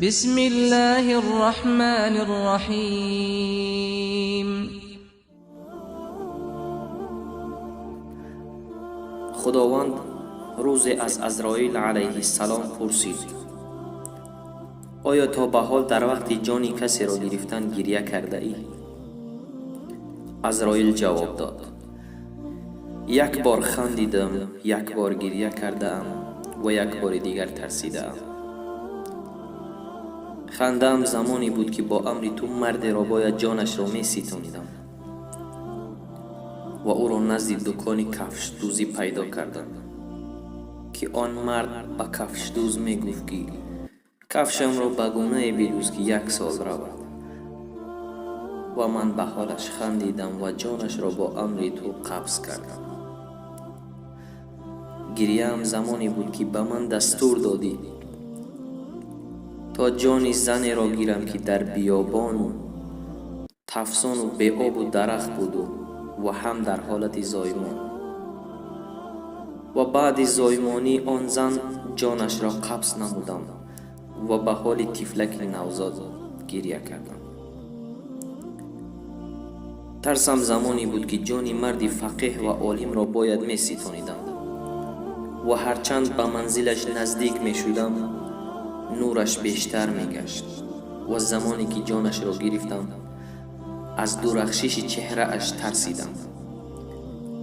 بسم الله الرحمن الرحیم. خداوند روزی از عزراییل علیه السلام پرسید: آیا تا به حال در وقت جانی کسی را گرفتن گریه کرده ای؟ عزراییل جواب داد: یک بار خندیدم، یک بار گریه کرده ام و یک بار دیگر ترسیده ام. خندم زمانی بود که با امر تو مرد را باید جانش را می ستانیدم و او را نزد دکان کفش دوزی پیدا کردم که آن مرد به کفش دوز می گفت که کفشم را به گونه بدوز که 1 سال رود، و من به حالش خندیدم و جانش را با امر تو قبض کردم. گریه‌ام زمانی بود که به من دستور دادی تا جان زنی را گیرم که در بیابان تفسان و بی آب و درخت بود و هم در حالت زایمان، و بعد زایمانی آن زن جانش را قبض نمودم و به حال طفلک نوزاد گریه کردم. ترسم زمانی بود که جان مرد فقیه و عالم را باید می ستانیدم و هرچند به منزلش نزدیک می شدم نورش بیشتر می گشت، و زمانی که جانش را گرفتم از درخشش چهره اش ترسیدم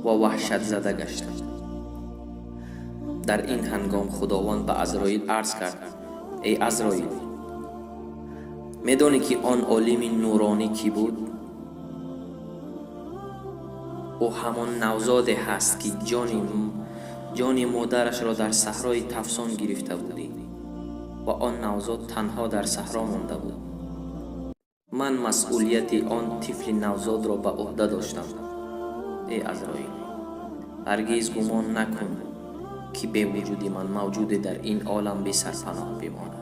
و وحشت زده گشتم. در این هنگام خداوند به عزراییل عرض کرد: ای عزراییل، میدانی که آن عالم نورانی کی بود؟ او همان نوزاده هست که جان مادرش را در صحرای تفسان گرفته بودی و آن نوزاد تنها در صحرا مانده بود. من مسئولیت آن طفل نوزاد را به عهده داشتم. ای عزراییل، هرگز گمان نکن که به وجود من موجود در این عالم بی سرپناه بماند.